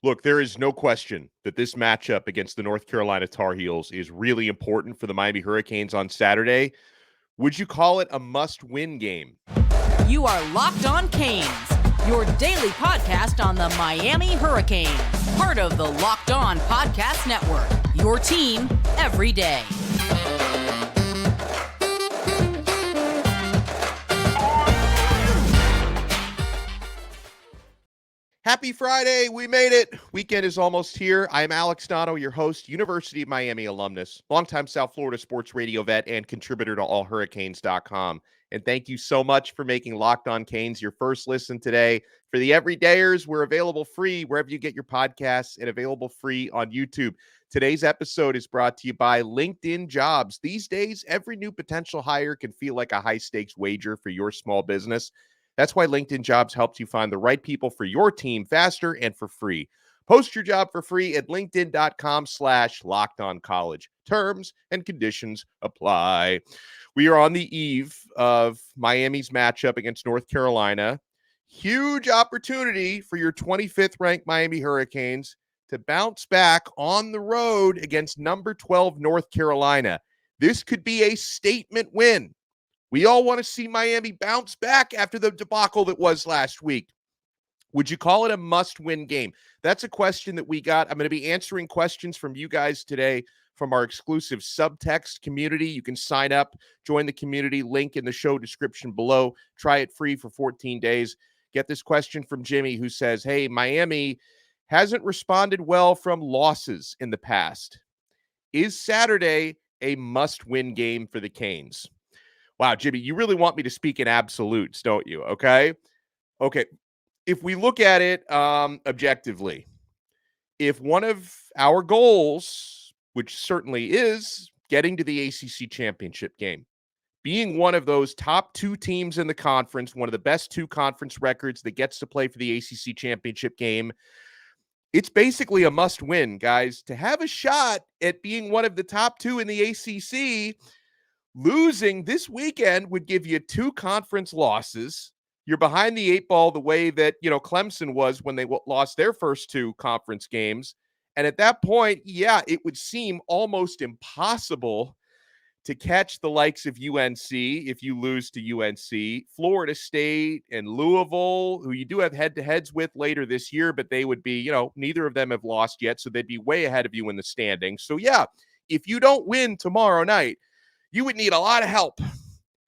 Look, there is no question that this matchup against the North Carolina Tar Heels is really important for the Miami Hurricanes on Saturday. Would you call it a must-win game? You are Locked On Canes, your daily podcast on the Miami Hurricanes, part of the Locked On Podcast Network, your team every day. Happy Friday. We made it. Weekend is almost here. I'm Alex Donno, your host, University of Miami alumnus, longtime South Florida sports radio vet, and contributor to allhurricanes.com. And thank you so much for making Locked On Canes your first listen today. For the everydayers, we're available free wherever you get your podcasts and available free on YouTube. Today's episode is brought to you by LinkedIn Jobs. These days, every new potential hire can feel like a high-stakes wager for your small business. That's why LinkedIn Jobs helps you find the right people for your team faster and for free. Post your job for free at linkedin.com/lockedoncollege. Terms and conditions apply. We are on the eve of Miami's matchup against North Carolina. Huge opportunity for your 25th ranked Miami Hurricanes to bounce back on the road against number 12 North Carolina. This could be a statement win. We all want to see Miami bounce back after the debacle that was last week. Would you call it a must-win game? That's a question that we got. I'm going to be answering questions from you guys today from our exclusive subtext community. You can sign up, join the community, link in the show description below. Try it free for 14 days. Get this question from Jimmy, who says, hey, Miami hasn't responded well from losses in the past. Is Saturday a must-win game for the Canes? Wow, Jimmy, you really want me to speak in absolutes, don't you? Okay. If we look at it objectively, if one of our goals, which certainly is getting to the ACC Championship game, being one of those top two teams in the conference, one of the best two conference records that gets to play for the ACC Championship game, it's basically a must-win, guys. To have a shot at being one of the top two in the ACC, losing this weekend would give you two conference losses. You're behind the eight ball the way that, Clemson was when they lost their first two conference games. And at that point, it would seem almost impossible to catch the likes of UNC if you lose to UNC, Florida State and Louisville, who you do have head-to-heads with later this year, but they would be, neither of them have lost yet, so they'd be way ahead of you in the standings. So, if you don't win tomorrow night, you would need a lot of help.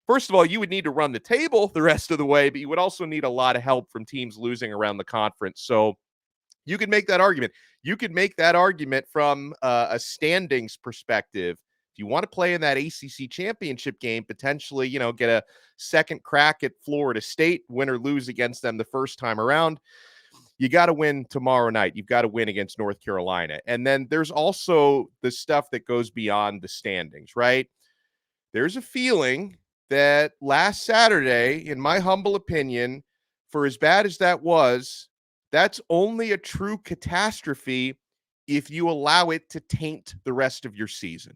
First of all, you would need to run the table the rest of the way, but you would also need a lot of help from teams losing around the conference. So you could make that argument. You could make that argument from a standings perspective. If you want to play in that ACC championship game, potentially, get a second crack at Florida State, win or lose against them the first time around. You got to win tomorrow night. You've got to win against North Carolina. And then there's also the stuff that goes beyond the standings, right? There's a feeling that last Saturday, in my humble opinion, for as bad as that was, that's only a true catastrophe if you allow it to taint the rest of your season.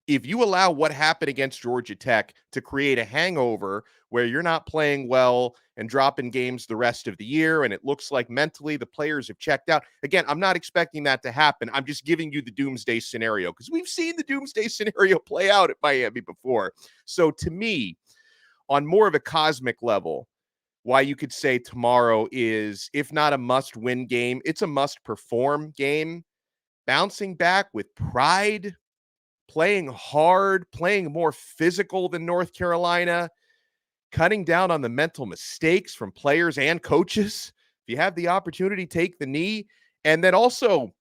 If you allow what happened against Georgia Tech to create a hangover where you're not playing well and dropping games the rest of the year, and it looks like mentally the players have checked out. Again, I'm not expecting that to happen. I'm just giving you the doomsday scenario because we've seen the doomsday scenario play out at Miami before. So to me, on more of a cosmic level, why you could say tomorrow is, if not a must-win game, it's a must-perform game. Bouncing back with pride, playing hard, playing more physical than North Carolina, cutting down on the mental mistakes from players and coaches. If you have the opportunity, take the knee. And then also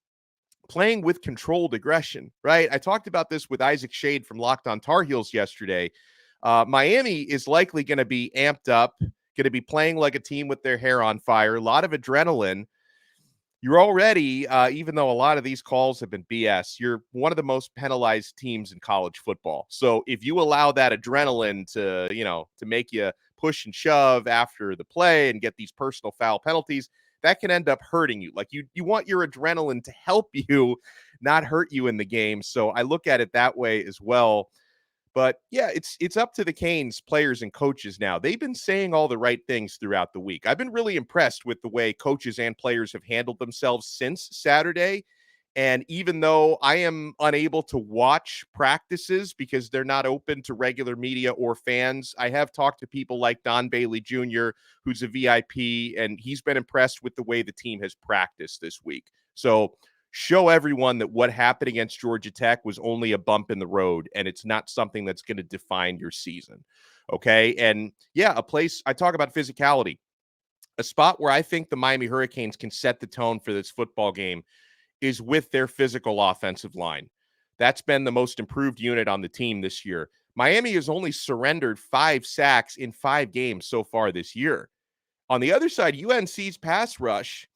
playing with controlled aggression, right? I talked about this with Isaac Shade from Locked On Tar Heels yesterday. Miami is likely going to be amped up, going to be playing like a team with their hair on fire, a lot of adrenaline. You're already, even though a lot of these calls have been BS, you're one of the most penalized teams in college football. So if you allow that adrenaline to make you push and shove after the play and get these personal foul penalties, that can end up hurting you. Like you want your adrenaline to help you, not hurt you in the game. So I look at it that way as well. But yeah, it's up to the Canes players and coaches now. They've been saying all the right things throughout the week. I've been really impressed with the way coaches and players have handled themselves since Saturday. And even though I am unable to watch practices because they're not open to regular media or fans, I have talked to people like Don Bailey Jr., who's a VIP, and he's been impressed with the way the team has practiced this week. So show everyone that what happened against Georgia Tech was only a bump in the road, and it's not something that's going to define your season. Okay. And yeah, a place I talk about physicality, a spot where I think the Miami Hurricanes can set the tone for this football game is with their physical offensive line. That's been the most improved unit on the team this year. Miami has only surrendered 5 sacks in 5 games so far this year. On the other side, UNC's pass rush,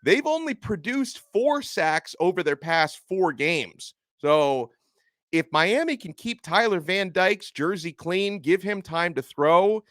they've only produced 4 sacks over their past 4 games. So if Miami can keep Tyler Van Dyke's jersey clean, give him time to throw,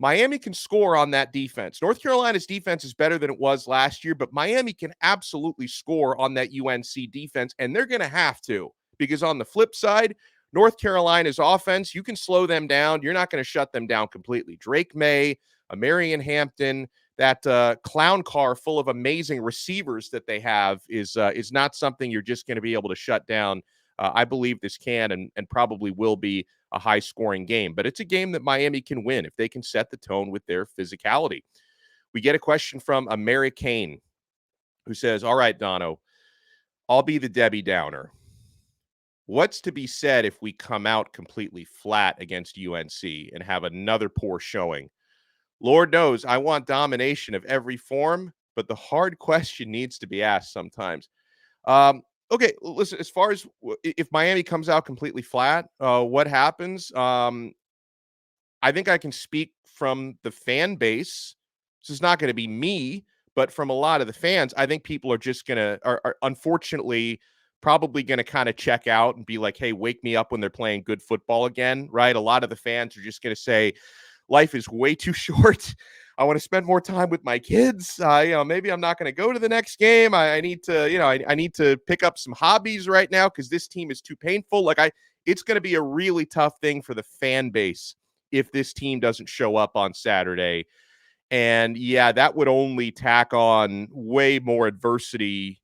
Miami can score on that defense. North Carolina's defense is better than it was last year, but Miami can absolutely score on that UNC defense, and they're going to have to, because on the flip side, North Carolina's offense, you can slow them down. You're not going to shut them down completely. Drake May, Marion Hampton, that clown car full of amazing receivers that they have is not something you're just going to be able to shut down. I believe this can and probably will be a high-scoring game. But it's a game that Miami can win if they can set the tone with their physicality. We get a question from Mary Kane, who says, all right, Donno, I'll be the Debbie Downer. What's to be said if we come out completely flat against UNC and have another poor showing? Lord knows I want domination of every form, but the hard question needs to be asked sometimes. Okay, listen, as far as if Miami comes out completely flat, what happens? I think I can speak from the fan base. This is not going to be me, but from a lot of the fans, I think people are just are unfortunately probably going to kind of check out and be like, hey, wake me up when they're playing good football again, right? A lot of the fans are just going to say, life is way too short. I want to spend more time with my kids. Maybe I'm not going to go to the next game. I need to, I need to pick up some hobbies right now because this team is too painful. It's going to be a really tough thing for the fan base if this team doesn't show up on Saturday. And yeah, that would only tack on way more adversity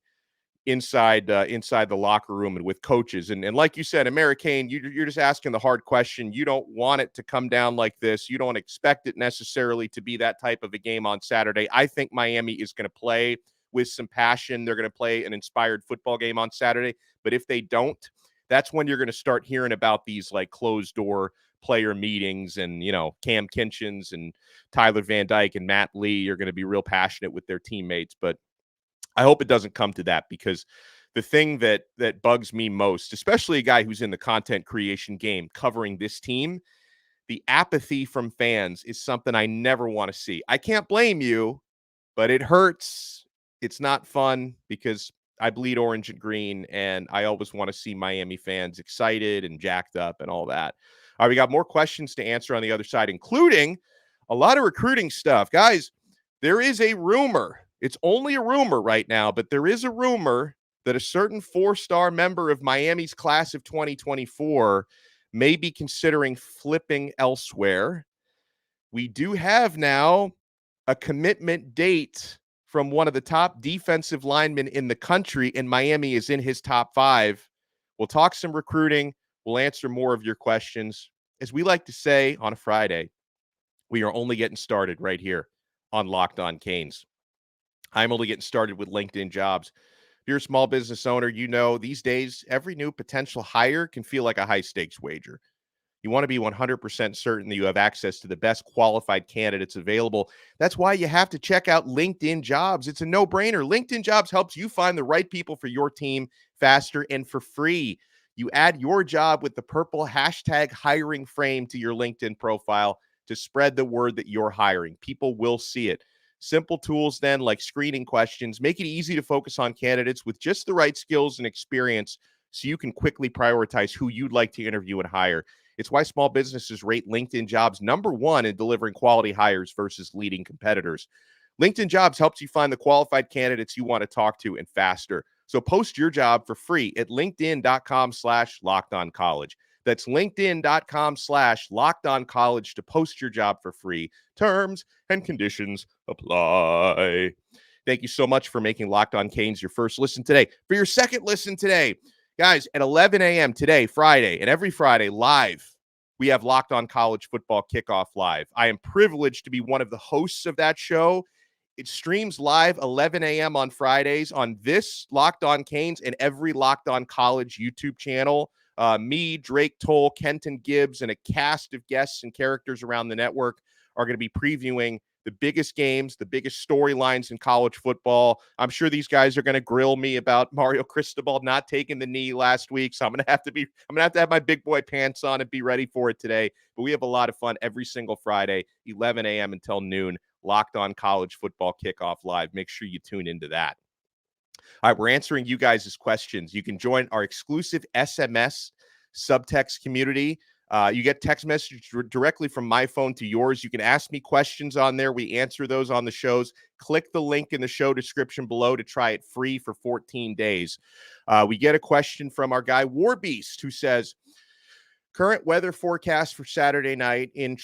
inside the locker room and with coaches. And like you said, American, you're just asking the hard question. You don't want it to come down like this. You don't expect it necessarily to be that type of a game on Saturday. I think Miami is going to play with some passion. They're going to play an inspired football game on Saturday. But if they don't, that's when you're going to start hearing about these like closed door player meetings and, Cam Kinchins and Tyler Van Dyke and Matt Lee are going to be real passionate with their teammates. But I hope it doesn't come to that, because the thing that bugs me most, especially a guy who's in the content creation game covering this team, the apathy from fans is something I never want to see. I can't blame you, but it hurts. It's not fun because I bleed orange and green, and I always want to see Miami fans excited and jacked up and all that. All right, we got more questions to answer on the other side, including a lot of recruiting stuff. Guys, there is a rumor. It's only a rumor right now, but there is a rumor that a certain 4-star member of Miami's class of 2024 may be considering flipping elsewhere. We do have now a commitment date from one of the top defensive linemen in the country, and Miami is in his top 5. We'll talk some recruiting. We'll answer more of your questions. As we like to say on a Friday, we are only getting started right here on Locked On Canes. I'm only getting started with LinkedIn Jobs. If you're a small business owner, these days, every new potential hire can feel like a high-stakes wager. You want to be 100% certain that you have access to the best qualified candidates available. That's why you have to check out LinkedIn Jobs. It's a no-brainer. LinkedIn Jobs helps you find the right people for your team faster and for free. You add your job with the purple hashtag hiring frame to your LinkedIn profile to spread the word that you're hiring. People will see it. Simple tools then, like screening questions, make it easy to focus on candidates with just the right skills and experience so you can quickly prioritize who you'd like to interview and hire. It's why small businesses rate LinkedIn Jobs #1 in delivering quality hires versus leading competitors. LinkedIn Jobs helps you find the qualified candidates you want to talk to and faster. So post your job for free at linkedin.com/lockedoncollege. That's linkedin.com/LockedOnCollege to post your job for free. Terms and conditions apply. Thank you so much for making Locked On Canes your first listen today. For your second listen today, guys, at 11 a.m. today, Friday, and every Friday live, we have Locked On College Football Kickoff Live. I am privileged to be one of the hosts of that show. It streams live 11 a.m. on Fridays on this Locked On Canes and every Locked On College YouTube channel. Me, Drake Toll, Kenton Gibbs, and a cast of guests and characters around the network are going to be previewing the biggest games, the biggest storylines in college football. I'm sure these guys are going to grill me about Mario Cristobal not taking the knee last week, so I'm going to have to have my big boy pants on and be ready for it today. But we have a lot of fun every single Friday, 11 a.m. until noon. Locked On College Football Kickoff Live. Make sure you tune into that. All right, we're answering you guys' questions. You can join our exclusive SMS subtext community. You get text message directly from my phone to yours. You can ask me questions on there. We answer those on the shows. Click the link in the show description below to try it free for 14 days. We get a question from our guy Warbeast, who says, current weather forecast for Saturday night in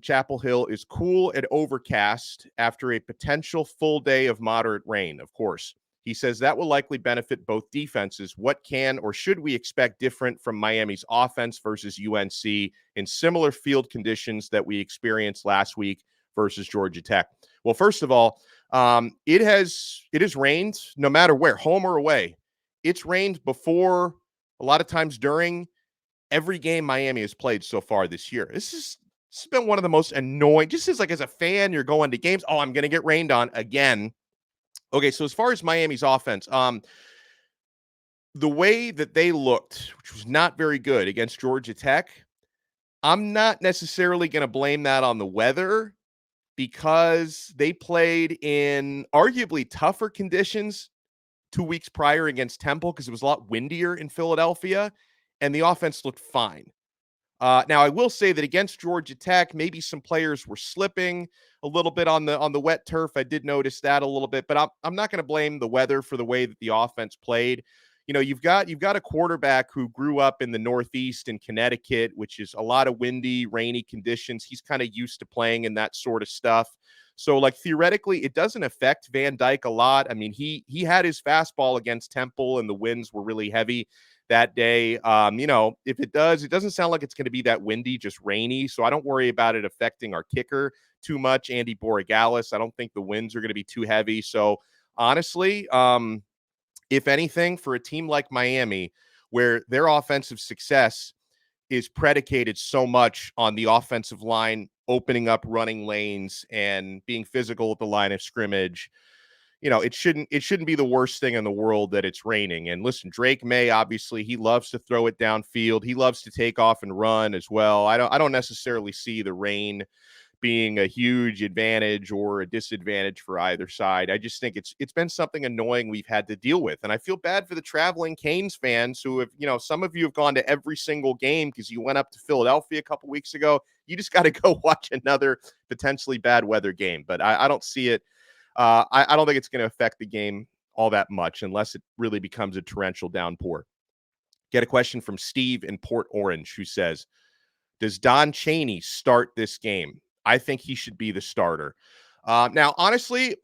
Chapel Hill is cool and overcast after a potential full day of moderate rain, of course. He says that will likely benefit both defenses. What can or should we expect different from Miami's offense versus UNC in similar field conditions that we experienced last week versus Georgia Tech? Well, first of all, it has rained no matter where, home or away. It's rained before, a lot of times during, every game Miami has played so far this year. This has been one of the most annoying, just as a fan, you're going to games, oh, I'm going to get rained on again. Okay, so as far as Miami's offense, the way that they looked, which was not very good against Georgia Tech, I'm not necessarily going to blame that on the weather because they played in arguably tougher conditions 2 weeks prior against Temple because it was a lot windier in Philadelphia, and the offense looked fine. Now, I will say that against Georgia Tech, maybe some players were slipping a little bit on the wet turf. I did notice that a little bit, but I'm not going to blame the weather for the way that the offense played. You know, you've got a quarterback who grew up in the Northeast in Connecticut, which is a lot of windy, rainy conditions. He's kind of used to playing in that sort of stuff. So, like, theoretically, it doesn't affect Van Dyke a lot. I mean, he had his fastball against Temple, and the winds were really heavy that day. You know, if it doesn't sound like it's going to be that windy, just rainy. So I don't worry about it affecting our kicker too much, Andy Borregales. I don't think the winds are going to be too heavy. So honestly, if anything, for a team like Miami, where their offensive success is predicated so much on the offensive line opening up running lanes and being physical at the line of scrimmage, you know, it shouldn't be the worst thing in the world that it's raining. And listen, Drake May, obviously, he loves to throw it downfield. He loves to take off and run as well. I don't necessarily see the rain being a huge advantage or a disadvantage for either side. I just think it's been something annoying we've had to deal with. And I feel bad for the traveling Canes fans who have, you know, some of you have gone to every single game because you went up to Philadelphia a couple weeks ago. You just got to go watch another potentially bad weather game. But I don't see it. I don't think it's going to affect the game all that much unless it really becomes a torrential downpour. Get a question from Steve in Port Orange who says, does Don Chaney start this game? I think he should be the starter. Now, honestly,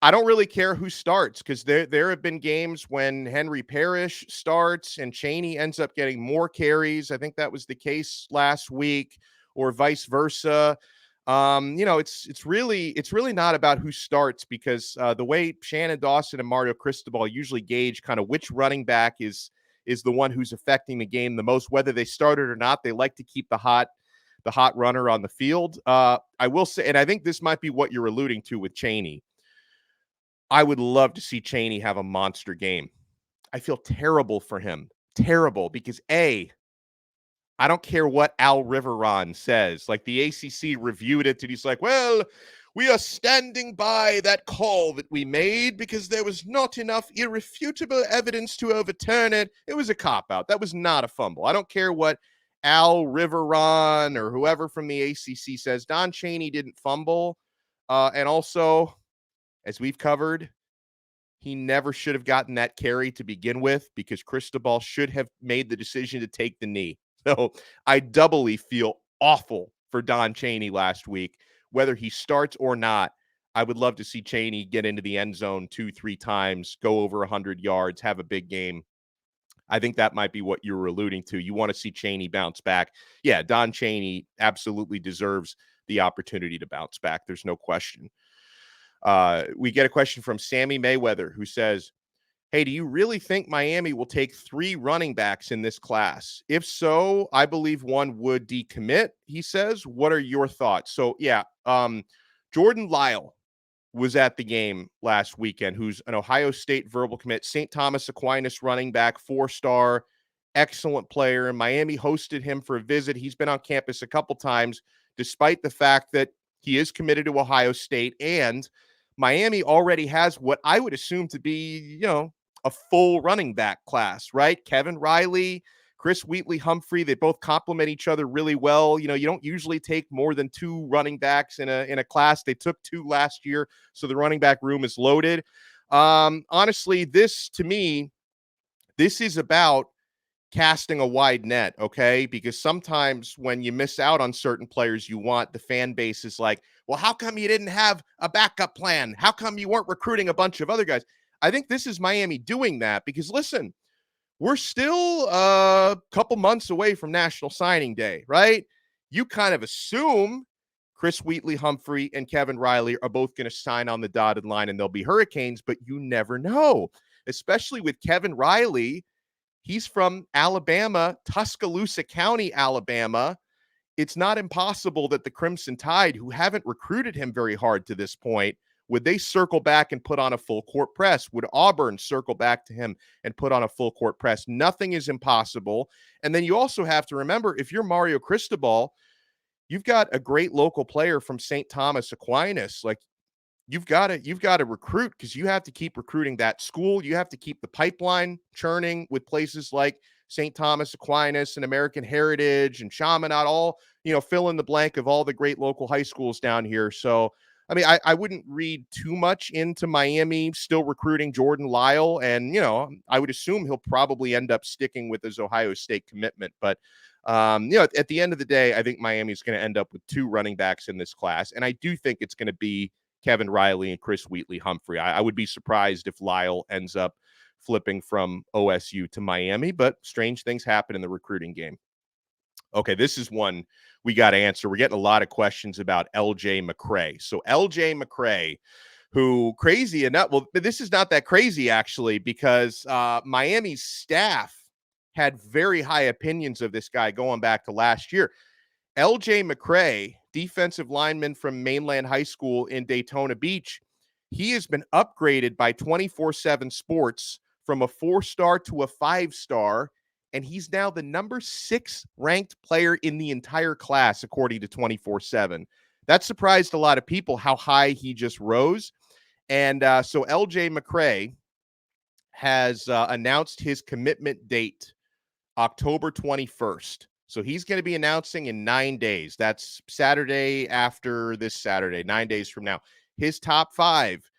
I don't really care who starts because there have been games when Henry Parrish starts and Chaney ends up getting more carries. I think that was the case last week, or vice versa. You know, it's really not about who starts because the way Shannon Dawson and Mario Cristobal usually gauge kind of which running back is the one who's affecting the game the most, whether they started or not. They like to keep the hot runner on the field. I will say, and I think this might be what you're alluding to with Chaney. I would love to see Chaney have a monster game. I feel terrible for him. Terrible because I don't care what Al Riveron says. Like, the ACC reviewed it and he's like, well, we are standing by that call that we made because there was not enough irrefutable evidence to overturn it. It was a cop-out. That was not a fumble. I don't care what Al Riveron or whoever from the ACC says. Don Chaney didn't fumble. And also, as we've covered, he never should have gotten that carry to begin with because Cristobal should have made the decision to take the knee. So I doubly feel awful for Don Chaney last week. Whether he starts or not, I would love to see Chaney get into the end zone 2-3 times, go over 100 yards, have a big game. I think that might be what you were alluding to. You want to see Chaney bounce back. Yeah, Don Chaney absolutely deserves the opportunity to bounce back. There's no question. We get a question from Sammy Mayweather, who says, hey, do you really think Miami will take 3 running backs in this class? If so, I believe one would decommit, he says. What are your thoughts? So, yeah, Jordan Lyle was at the game last weekend, who's an Ohio State verbal commit, St. Thomas Aquinas running back, 4-star, excellent player. And Miami hosted him for a visit. He's been on campus a couple times, despite the fact that he is committed to Ohio State. And Miami already has what I would assume to be, a full running back class, right? Kevin Riley, Chris Wheatley-Humphrey, they both complement each other really well. You don't usually take more than 2 running backs in a class. They took 2 last year, so the running back room is loaded. Honestly, this is about casting a wide net, okay? Because sometimes when you miss out on certain players you want, the fan base is like, well, how come you didn't have a backup plan? How come you weren't recruiting a bunch of other guys? I think this is Miami doing that because, listen, we're still a couple months away from National Signing Day, right? You kind of assume Chris Wheatley-Humphrey and Kevin Riley are both going to sign on the dotted line and they'll be Hurricanes, but you never know, especially with Kevin Riley. He's from Alabama, Tuscaloosa County, Alabama. It's not impossible that the Crimson Tide, who haven't recruited him very hard to this point, would they circle back and put on a full court press? Would Auburn circle back to him and put on a full court press? Nothing is impossible. And then you also have to remember, if you're Mario Cristobal, you've got a great local player from St. Thomas Aquinas. Like, you've got to recruit because you have to keep recruiting that school. You have to keep the pipeline churning with places like St. Thomas Aquinas and American Heritage and Chaminade, all, fill in the blank of all the great local high schools down here. So, I mean, I wouldn't read too much into Miami still recruiting Jordan Lyle. And, I would assume he'll probably end up sticking with his Ohio State commitment. But, at the end of the day, I think Miami's going to end up with 2 running backs in this class. And I do think it's going to be Kevin Riley and Chris Wheatley-Humphrey. I would be surprised if Lyle ends up flipping from OSU to Miami, but strange things happen in the recruiting game. Okay, this is one we got to answer. We're getting a lot of questions about LJ McCray. So LJ McCray, who, crazy enough, well, this is not that crazy actually, because Miami's staff had very high opinions of this guy going back to last year. LJ McCray, defensive lineman from Mainland High School in Daytona Beach, he has been upgraded by 24/7 Sports from a 4-star to a 5-star, and he's now the number 6 ranked player in the entire class, according to 24/7. That surprised a lot of people how high he just rose. And so LJ McCray has announced his commitment date, October 21st. So he's going to be announcing in 9 days. That's Saturday after this Saturday, 9 days from now. His top 5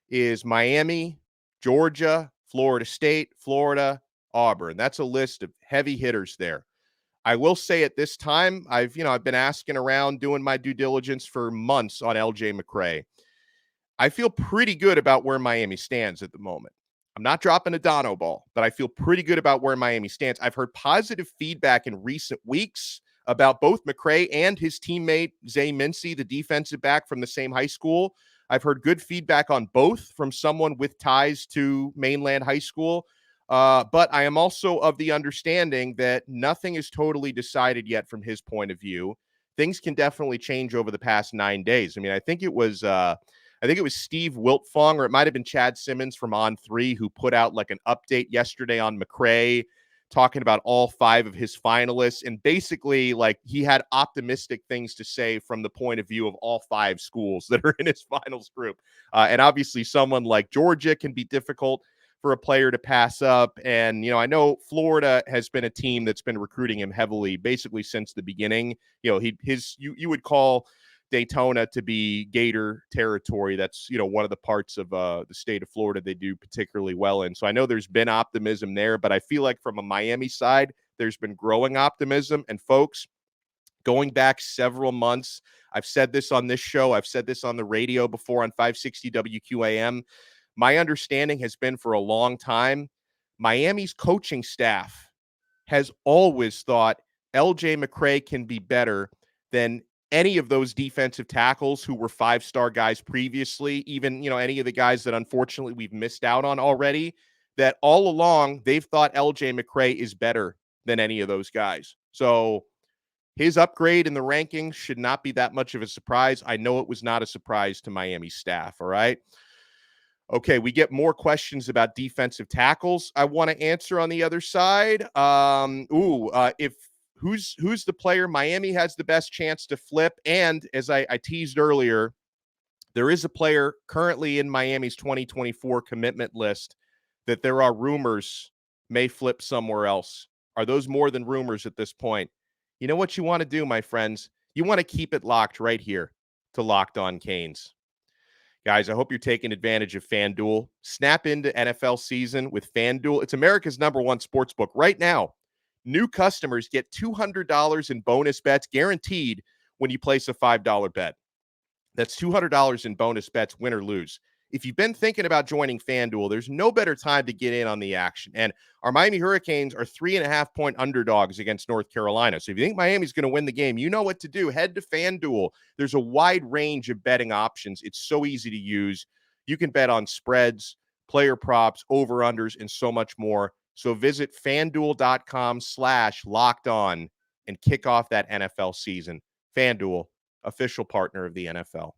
is Miami, Georgia, Florida State, Florida, Auburn. That's a list of heavy hitters there. I will say at this time, I've been asking around, doing my due diligence for months on LJ McCray. I feel pretty good about where Miami stands at the moment. I'm not dropping a Donno ball, but I feel pretty good about where Miami stands. I've heard positive feedback in recent weeks about both McCray and his teammate, Zay Mincy, the defensive back from the same high school. I've heard good feedback on both from someone with ties to Mainland High School. But I am also of the understanding that nothing is totally decided yet from his point of view. Things can definitely change over the past 9 days. I mean, I think it was Steve Wiltfong, or it might have been Chad Simmons from On3, who put out like an update yesterday on McCray, talking about all 5 of his finalists. And basically, like, he had optimistic things to say from the point of view of all 5 schools that are in his finals group. And obviously someone like Georgia can be difficult for a player to pass up. And, I know Florida has been a team that's been recruiting him heavily, basically since the beginning. You would call Daytona to be Gator territory. That's, one of the parts of the state of Florida they do particularly well in. So I know there's been optimism there, but I feel like from a Miami side, there's been growing optimism. And folks, going back several months, I've said this on this show, I've said this on the radio before on 560 WQAM. My understanding has been for a long time, Miami's coaching staff has always thought LJ McCray can be better than any of those defensive tackles who were five-star guys previously, even, any of the guys that unfortunately we've missed out on already, that all along they've thought LJ McCray is better than any of those guys. So his upgrade in the rankings should not be that much of a surprise. I know it was not a surprise to Miami staff, all right? Okay, we get more questions about defensive tackles I want to answer on the other side. If who's the player Miami has the best chance to flip? And as I teased earlier, there is a player currently in Miami's 2024 commitment list that there are rumors may flip somewhere else. Are those more than rumors at this point? You know what you want to do, my friends? You want to keep it locked right here to Locked On Canes. Guys, I hope you're taking advantage of FanDuel. Snap into NFL season with FanDuel. It's America's #1 sportsbook. Right now, new customers get $200 in bonus bets guaranteed when you place a $5 bet. That's $200 in bonus bets, win or lose. If you've been thinking about joining FanDuel, there's no better time to get in on the action. And our Miami Hurricanes are 3.5-point underdogs against North Carolina. So if you think Miami's going to win the game, you know what to do. Head to FanDuel. There's a wide range of betting options. It's so easy to use. You can bet on spreads, player props, over-unders, and so much more. So visit FanDuel.com/lockedon and kick off that NFL season. FanDuel, official partner of the NFL.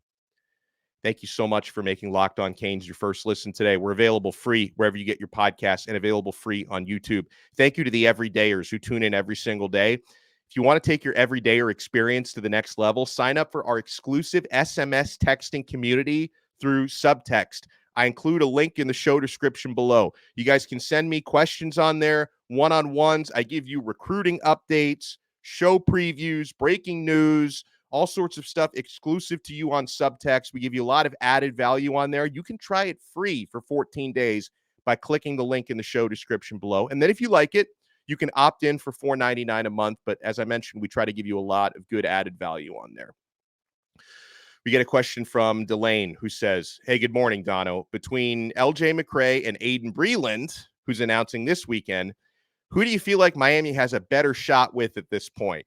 Thank you so much for making Locked On Canes your first listen today. We're available free wherever you get your podcasts and available free on YouTube. Thank you to the everydayers who tune in every single day. If you want to take your everydayer experience to the next level, sign up for our exclusive SMS texting community through Subtext. I include a link in the show description below. You guys can send me questions on there, one-on-ones. I give you recruiting updates, show previews, breaking news, all sorts of stuff exclusive to you on Subtext. We give you a lot of added value on there. You can try it free for 14 days by clicking the link in the show description below. And then if you like it, you can opt in for $4.99 a month. But as I mentioned, we try to give you a lot of good added value on there. We get a question from Delane who says, hey, good morning, Donno. Between LJ McCray and Aiden Breland, who's announcing this weekend, who do you feel like Miami has a better shot with at this point?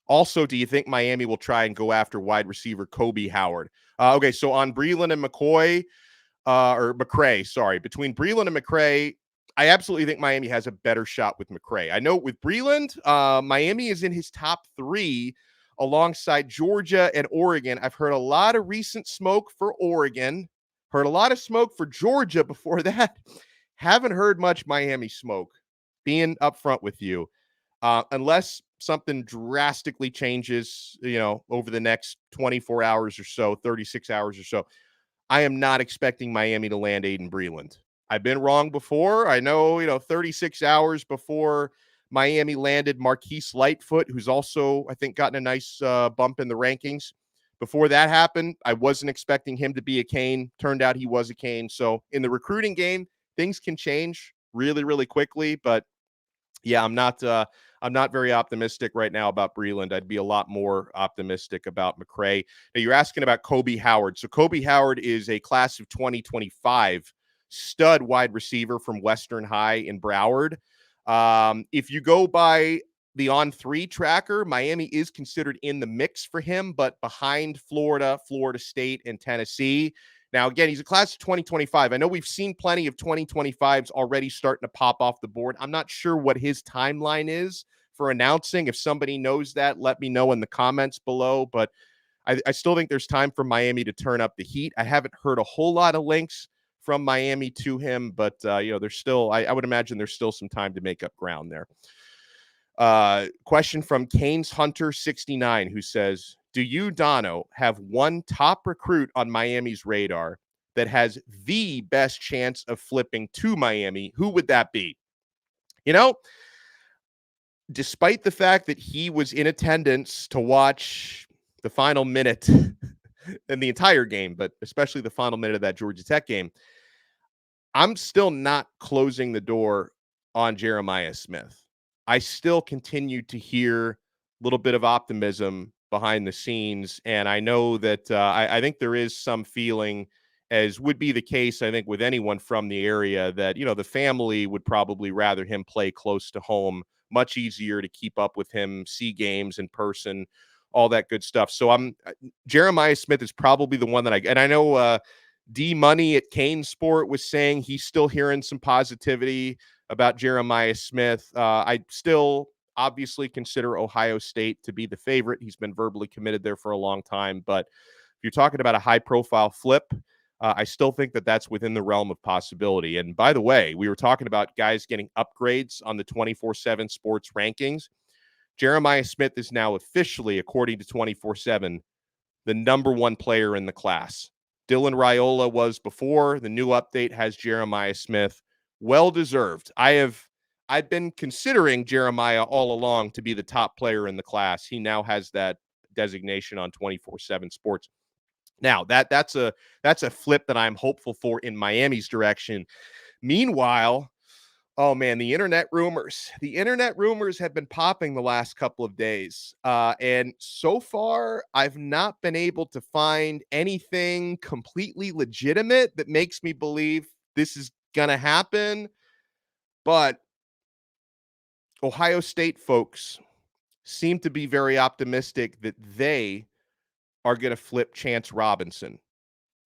Also, do you think Miami will try and go after wide receiver Kobe Howard? Okay, so on Breland and McCray, between Breland and McCray, I absolutely think Miami has a better shot with McCray. I know with Breland, Miami is in his top 3 alongside Georgia and Oregon. I've heard a lot of recent smoke for Oregon, heard a lot of smoke for Georgia before that. Haven't heard much Miami smoke, being upfront with you, unless something drastically changes, over the next 24 hours or so, 36 hours or so. I am not expecting Miami to land Aiden Breland. I've been wrong before. I know, 36 hours before Miami landed Marquise Lightfoot, who's also, I think, gotten a nice bump in the rankings. Before that happened, I wasn't expecting him to be a Cane. Turned out he was a Cane. So in the recruiting game, things can change really, really quickly. But yeah, I'm not very optimistic right now about Breland. I'd be a lot more optimistic about McCray. Now, you're asking about Kobe Howard. So Kobe Howard is a class of 2025 stud wide receiver from Western High in Broward. If you go by the On3 tracker, Miami is considered in the mix for him, but behind Florida, Florida State, and Tennessee. Now, again, he's a class of 2025. I know we've seen plenty of 2025s already starting to pop off the board. I'm not sure what his timeline is for announcing. If somebody knows that, let me know in the comments below. But I still think there's time for Miami to turn up the heat. I haven't heard a whole lot of links from Miami to him, but, there's still, I would imagine there's still some time to make up ground there. Question from Canes Hunter 69, who says, do you, Donno, have one top recruit on Miami's radar that has the best chance of flipping to Miami? Who would that be? Despite the fact that he was in attendance to watch the final minute in the entire game, but especially the final minute of that Georgia Tech game, I'm still not closing the door on Jeremiah Smith. I still continue to hear a little bit of optimism behind the scenes. And I know that I think there is some feeling, as would be the case, I think, with anyone from the area, that, the family would probably rather him play close to home. Much easier to keep up with him, see games in person, all that good stuff. So Jeremiah Smith is probably the one that I know D Money at Kane Sport was saying he's still hearing some positivity about Jeremiah Smith. I still obviously consider Ohio State to be the favorite. He's been verbally committed there for a long time. But if you're talking about a high-profile flip, I still think that that's within the realm of possibility. And by the way, we were talking about guys getting upgrades on the 24/7 sports rankings. Jeremiah Smith is now officially, according to 24/7, the number one player in the class. Dylan Raiola was before. The new update has Jeremiah Smith. Well-deserved. I've been considering Jeremiah all along to be the top player in the class. He now has that designation on 24/7 sports. Now, that's a flip that I'm hopeful for in Miami's direction. Meanwhile, oh man, the internet rumors have been popping the last couple of days. And so far, I've not been able to find anything completely legitimate that makes me believe this is going to happen. But Ohio State folks seem to be very optimistic that they are going to flip Chance Robinson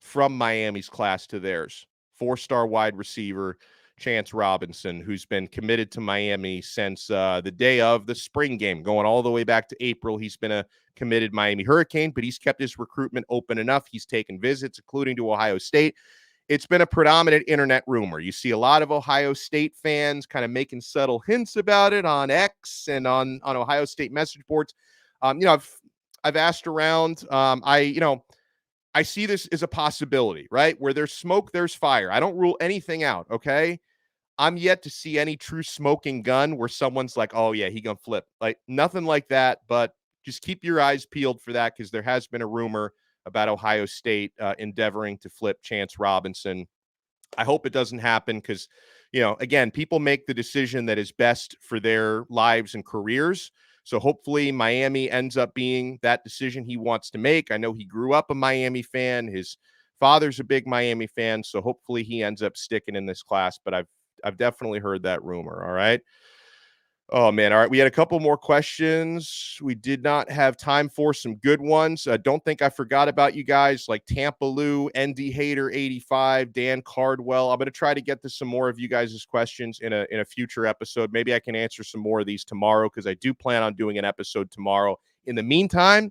from Miami's class to theirs. 4-star wide receiver Chance Robinson, who's been committed to Miami since the day of the spring game, going all the way back to April. He's been a committed Miami Hurricane, but he's kept his recruitment open enough. He's taken visits, including to Ohio State. It's been a predominant internet rumor. You see a lot of Ohio State fans kind of making subtle hints about it on X and on Ohio State message boards. I've asked around. I see this as a possibility, right? Where there's smoke, there's fire. I don't rule anything out, okay? I'm yet to see any true smoking gun where someone's like, oh, yeah, he gonna flip. Like, nothing like that, but just keep your eyes peeled for that, because there has been a rumor about Ohio State endeavoring to flip Chance Robinson. I hope it doesn't happen because, again, people make the decision that is best for their lives and careers. So hopefully Miami ends up being that decision he wants to make. I know he grew up a Miami fan. His father's a big Miami fan. So hopefully he ends up sticking in this class. But I've definitely heard that rumor. All right. Oh, man. All right. We had a couple more questions. We did not have time for some good ones. Don't think I forgot about you guys like Tampa Lou, ND Hater 85, Dan Cardwell. I'm going to try to get to some more of you guys' questions in a future episode. Maybe I can answer some more of these tomorrow, because I do plan on doing an episode tomorrow. In the meantime,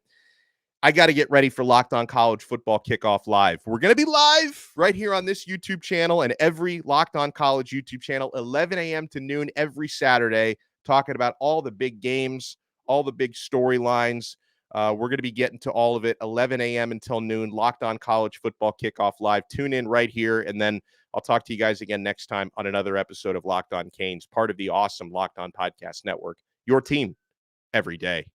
I got to get ready for Locked On College Football Kickoff Live. We're going to be live right here on this YouTube channel and every Locked On College YouTube channel, 11 a.m. to noon every Saturday, talking about all the big games, all the big storylines. We're going to be getting to all of it, 11 a.m. until noon, Locked On College Football Kickoff Live. Tune in right here, and then I'll talk to you guys again next time on another episode of Locked On Canes, part of the awesome Locked On Podcast Network, your team every day.